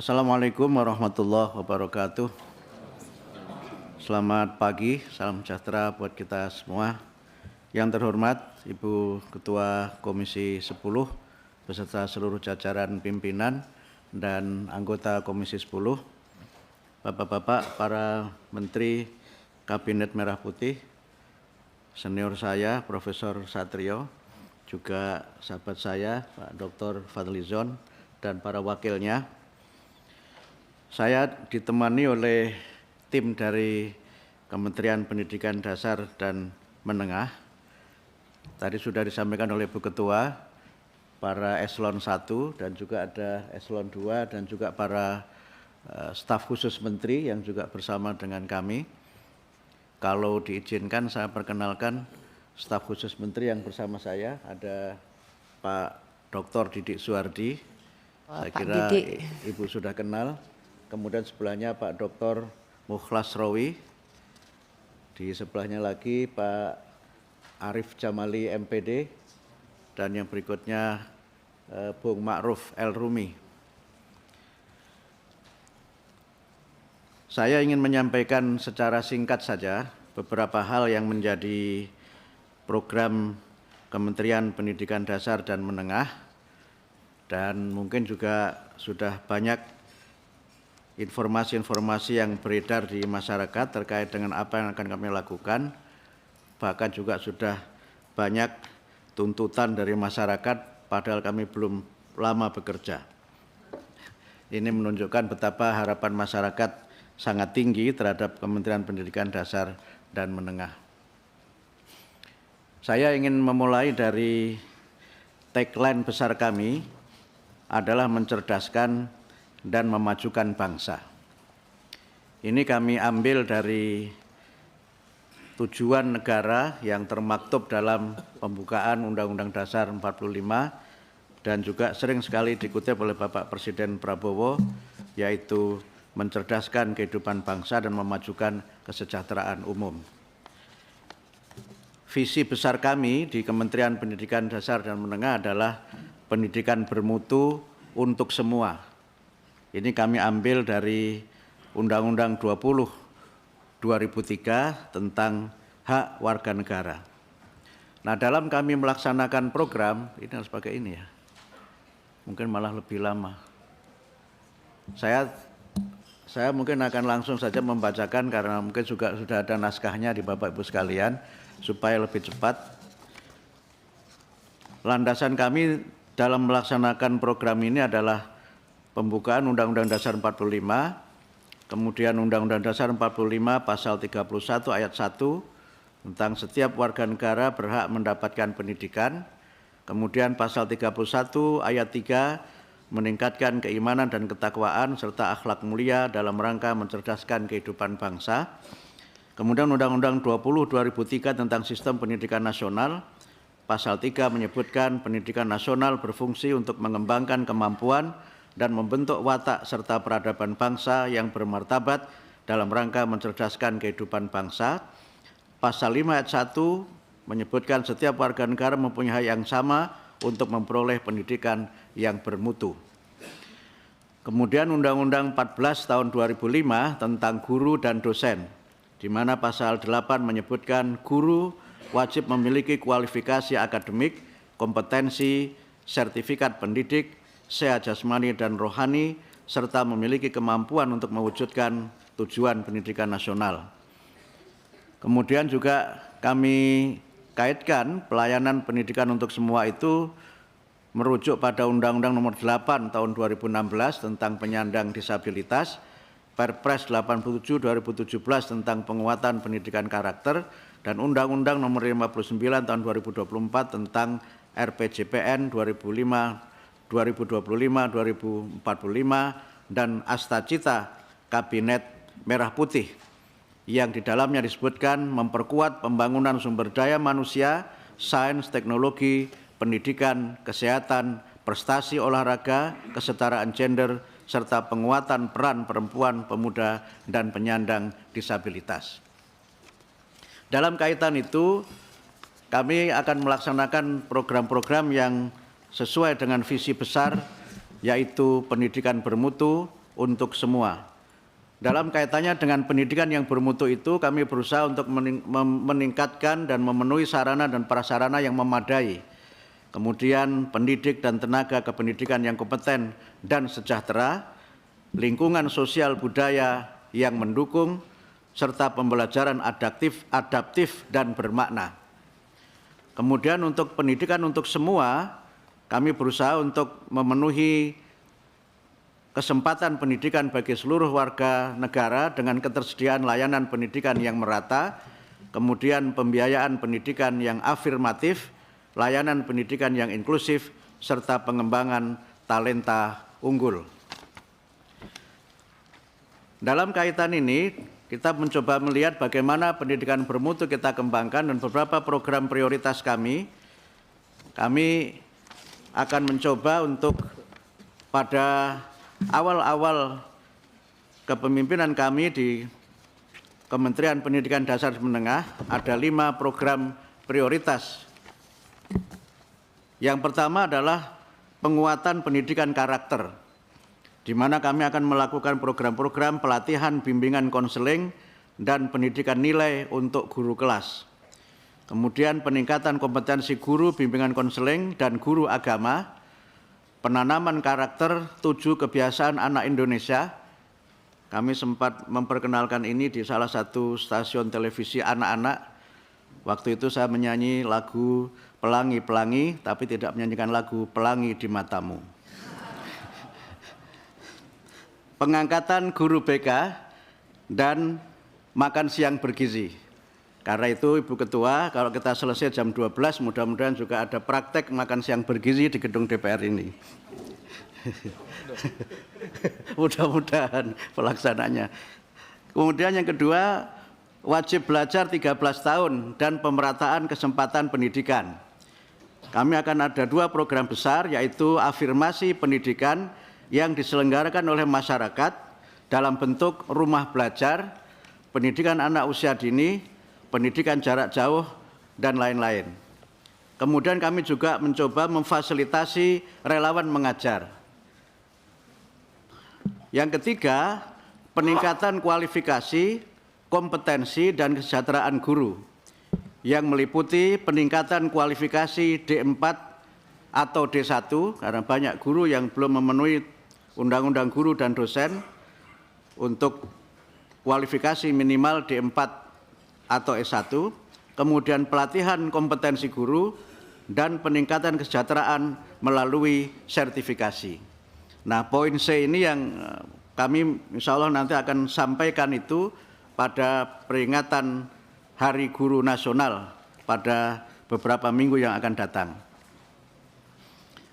Assalamualaikum warahmatullahi wabarakatuh. Selamat pagi, salam sejahtera buat kita semua. Yang terhormat Ibu Ketua Komisi 10 beserta seluruh jajaran pimpinan dan anggota Komisi 10, Bapak-bapak, para Menteri Kabinet Merah Putih, senior saya Profesor Satrio, juga sahabat saya Pak Dr. Fadlizon dan para wakilnya. Saya ditemani oleh tim dari Kementerian Pendidikan Dasar dan Menengah. Tadi sudah disampaikan oleh Bu Ketua, para eselon 1 dan juga ada eselon 2 dan juga para staf khusus menteri yang juga bersama dengan kami. Kalau diizinkan saya perkenalkan staf khusus menteri yang bersama saya, ada Pak Dr. Didik Suardi. Saya kira Ibu sudah kenal. Kemudian sebelahnya Pak Dr. Mukhlas Rawi. Di sebelahnya lagi Pak Arif Jamali MPD. Dan yang berikutnya Bung Ma'ruf El Rumi. Saya ingin menyampaikan secara singkat saja beberapa hal yang menjadi program Kementerian Pendidikan Dasar dan Menengah. Dan mungkin juga sudah banyak informasi-informasi yang beredar di masyarakat terkait dengan apa yang akan kami lakukan. Bahkan juga sudah banyak tuntutan dari masyarakat padahal kami belum lama bekerja. Ini menunjukkan betapa harapan masyarakat sangat tinggi terhadap Kementerian Pendidikan Dasar dan Menengah. Saya ingin memulai dari tagline besar kami adalah mencerdaskan dan memajukan bangsa. Ini kami ambil dari tujuan negara yang termaktub dalam pembukaan Undang-Undang Dasar 45 dan juga sering sekali dikutip oleh Bapak Presiden Prabowo, yaitu mencerdaskan kehidupan bangsa dan memajukan kesejahteraan umum. Visi besar kami di Kementerian Pendidikan Dasar dan Menengah adalah pendidikan bermutu untuk semua. Ini kami ambil dari Undang-Undang 20/2003 tentang hak warga negara. Nah, dalam kami melaksanakan program, ini harus pakai ini ya, mungkin malah lebih lama. Saya mungkin akan langsung saja membacakan karena mungkin juga sudah ada naskahnya di Bapak Ibu sekalian, supaya lebih cepat. Landasan kami dalam melaksanakan program ini adalah pembukaan Undang-Undang Dasar 45, kemudian Undang-Undang Dasar 45 pasal 31 ayat 1 tentang setiap warga negara berhak mendapatkan pendidikan, kemudian pasal 31 ayat 3 meningkatkan keimanan dan ketakwaan serta akhlak mulia dalam rangka mencerdaskan kehidupan bangsa, kemudian Undang-Undang 20/2003 tentang sistem pendidikan nasional, pasal 3 menyebutkan pendidikan nasional berfungsi untuk mengembangkan kemampuan dan membentuk watak serta peradaban bangsa yang bermartabat dalam rangka mencerdaskan kehidupan bangsa. Pasal 5 ayat 1 menyebutkan setiap warga negara mempunyai hak yang sama untuk memperoleh pendidikan yang bermutu. Kemudian Undang-Undang 14 tahun 2005 tentang guru dan dosen, di mana pasal 8 menyebutkan guru wajib memiliki kualifikasi akademik, kompetensi, sertifikat pendidik, sehat jasmani dan rohani, serta memiliki kemampuan untuk mewujudkan tujuan pendidikan nasional. Kemudian juga kami kaitkan pelayanan pendidikan untuk semua itu merujuk pada Undang-Undang Nomor 8 Tahun 2016 tentang penyandang disabilitas, Perpres 87 2017 tentang penguatan pendidikan karakter, dan Undang-Undang Nomor 59 Tahun 2024 tentang RPJPN 2025-2045 dan Astacita Kabinet Merah Putih yang di dalamnya disebutkan memperkuat pembangunan sumber daya manusia, sains, teknologi, pendidikan, kesehatan, prestasi olahraga, kesetaraan gender, serta penguatan peran perempuan, pemuda, dan penyandang disabilitas. Dalam kaitan itu, kami akan melaksanakan program-program yang sesuai dengan visi besar, yaitu pendidikan bermutu untuk semua. Dalam kaitannya dengan pendidikan yang bermutu itu, kami berusaha untuk meningkatkan dan memenuhi sarana dan prasarana yang memadai. Kemudian pendidik dan tenaga kependidikan yang kompeten dan sejahtera, lingkungan sosial budaya yang mendukung, serta pembelajaran adaptif dan bermakna. Kemudian untuk pendidikan untuk semua, kami berusaha untuk memenuhi kesempatan pendidikan bagi seluruh warga negara dengan ketersediaan layanan pendidikan yang merata, kemudian pembiayaan pendidikan yang afirmatif, layanan pendidikan yang inklusif, serta pengembangan talenta unggul. Dalam kaitan ini, kita mencoba melihat bagaimana pendidikan bermutu kita kembangkan dan beberapa program prioritas kami akan mencoba untuk pada awal-awal kepemimpinan kami di Kementerian Pendidikan Dasar dan Menengah ada 5 program prioritas. Yang pertama adalah penguatan pendidikan karakter, di mana kami akan melakukan program-program pelatihan, bimbingan konseling, dan pendidikan nilai untuk guru kelas. Kemudian peningkatan kompetensi guru, bimbingan konseling, dan guru agama, penanaman karakter 7 kebiasaan anak Indonesia. Kami sempat memperkenalkan ini di salah satu stasiun televisi anak-anak. Waktu itu saya menyanyi lagu Pelangi-Pelangi, tapi tidak menyanyikan lagu Pelangi di Matamu. Pengangkatan guru BK dan makan siang bergizi. Karena itu Ibu Ketua, kalau kita selesai jam 12, mudah-mudahan juga ada praktek makan siang bergizi di gedung DPR ini. Mudah-mudahan pelaksananya. Kemudian yang kedua, wajib belajar 13 tahun dan pemerataan kesempatan pendidikan. Kami akan ada 2 program besar, yaitu afirmasi pendidikan yang diselenggarakan oleh masyarakat dalam bentuk rumah belajar, pendidikan anak usia dini, pendidikan jarak jauh, dan lain-lain. Kemudian kami juga mencoba memfasilitasi relawan mengajar. Yang ketiga, peningkatan kualifikasi, kompetensi, dan kesejahteraan guru yang meliputi peningkatan kualifikasi D4 atau D1, karena banyak guru yang belum memenuhi Undang-Undang Guru dan Dosen untuk kualifikasi minimal D4 atau S1, kemudian pelatihan kompetensi guru, dan peningkatan kesejahteraan melalui sertifikasi. Nah, poin C ini yang kami insya Allah nanti akan sampaikan itu pada peringatan Hari Guru Nasional pada beberapa minggu yang akan datang.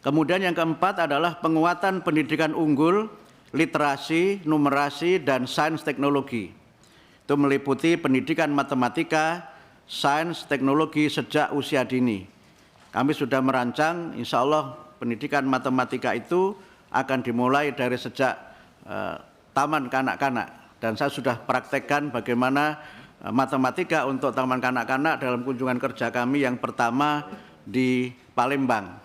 Kemudian yang keempat adalah penguatan pendidikan unggul, literasi, numerasi, dan sains teknologi. Itu meliputi pendidikan matematika, sains, teknologi sejak usia dini. Kami sudah merancang, insya Allah pendidikan matematika itu akan dimulai dari sejak taman kanak-kanak. Dan saya sudah praktekkan bagaimana matematika untuk taman kanak-kanak dalam kunjungan kerja kami yang pertama di Palembang,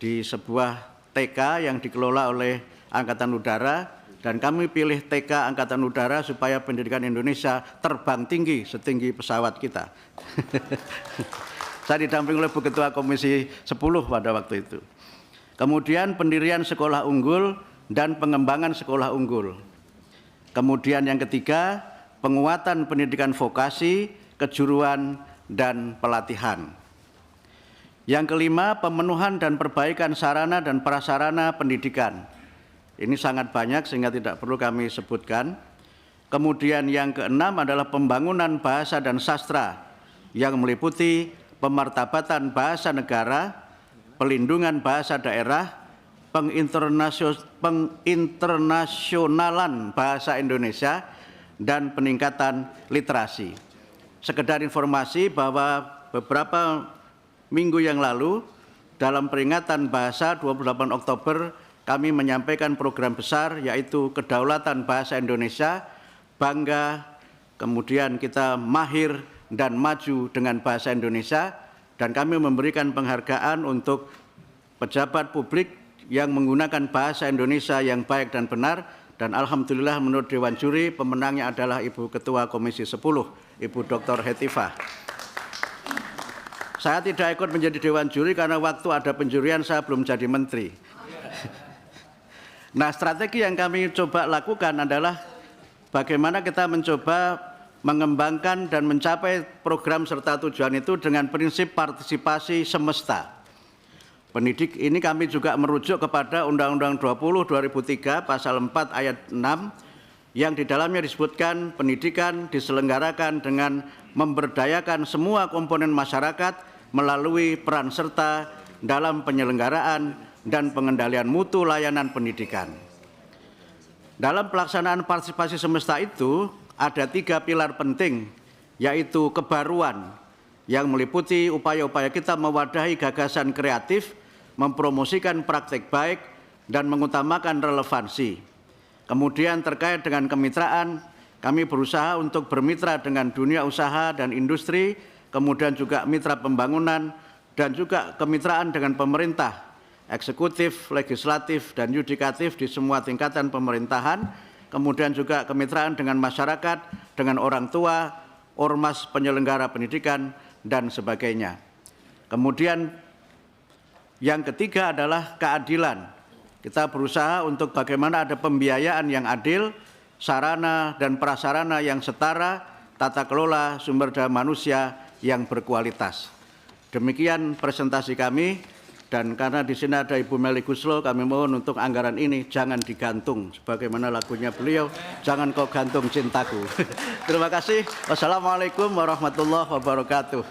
di sebuah TK yang dikelola oleh Angkatan Udara. Dan kami pilih TK Angkatan Udara supaya pendidikan Indonesia terbang tinggi setinggi pesawat kita. Saya didampingi oleh Bu Ketua Komisi 10 pada waktu itu. Kemudian pendirian sekolah unggul dan pengembangan sekolah unggul. Kemudian yang ketiga, penguatan pendidikan vokasi, kejuruan, dan pelatihan. Yang kelima, pemenuhan dan perbaikan sarana dan prasarana pendidikan. Ini sangat banyak sehingga tidak perlu kami sebutkan. Kemudian yang keenam adalah pembangunan bahasa dan sastra yang meliputi pemartabatan bahasa negara, pelindungan bahasa daerah, penginternasionalan bahasa Indonesia, dan peningkatan literasi. Sekedar informasi bahwa beberapa minggu yang lalu dalam peringatan bahasa 28 Oktober kami menyampaikan program besar yaitu kedaulatan bahasa Indonesia, bangga, kemudian kita mahir dan maju dengan bahasa Indonesia, dan kami memberikan penghargaan untuk pejabat publik yang menggunakan bahasa Indonesia yang baik dan benar, Dan alhamdulillah menurut Dewan Juri pemenangnya adalah Ibu Ketua Komisi 10, Ibu Dr. Hetifah. Saya tidak ikut menjadi Dewan Juri karena waktu ada penjurian saya belum jadi menteri. Nah, strategi yang kami coba lakukan adalah bagaimana kita mencoba mengembangkan dan mencapai program serta tujuan itu dengan prinsip partisipasi semesta. Pendidik ini kami juga merujuk kepada Undang-Undang 20/2003 pasal 4 ayat 6 yang di dalamnya disebutkan pendidikan diselenggarakan dengan memberdayakan semua komponen masyarakat melalui peran serta dalam penyelenggaraan dan pengendalian mutu layanan pendidikan. Dalam pelaksanaan partisipasi semesta itu ada 3 pilar penting, yaitu kebaruan yang meliputi upaya-upaya kita mewadahi gagasan kreatif, mempromosikan praktek baik, dan mengutamakan relevansi. Kemudian terkait dengan kemitraan, kami berusaha untuk bermitra dengan dunia usaha dan industri, kemudian juga mitra pembangunan, dan juga kemitraan dengan pemerintah, eksekutif, legislatif, dan yudikatif di semua tingkatan pemerintahan, kemudian juga kemitraan dengan masyarakat, dengan orang tua, ormas penyelenggara pendidikan, dan sebagainya. Kemudian yang ketiga adalah keadilan. Kita berusaha untuk bagaimana ada pembiayaan yang adil, sarana dan prasarana yang setara, tata kelola sumber daya manusia yang berkualitas. Demikian presentasi kami, dan karena di sini ada Ibu Meli Guslo, kami mohon untuk anggaran ini jangan digantung, sebagaimana lagunya beliau, jangan kau gantung cintaku. Terima kasih. Wassalamualaikum warahmatullahi wabarakatuh.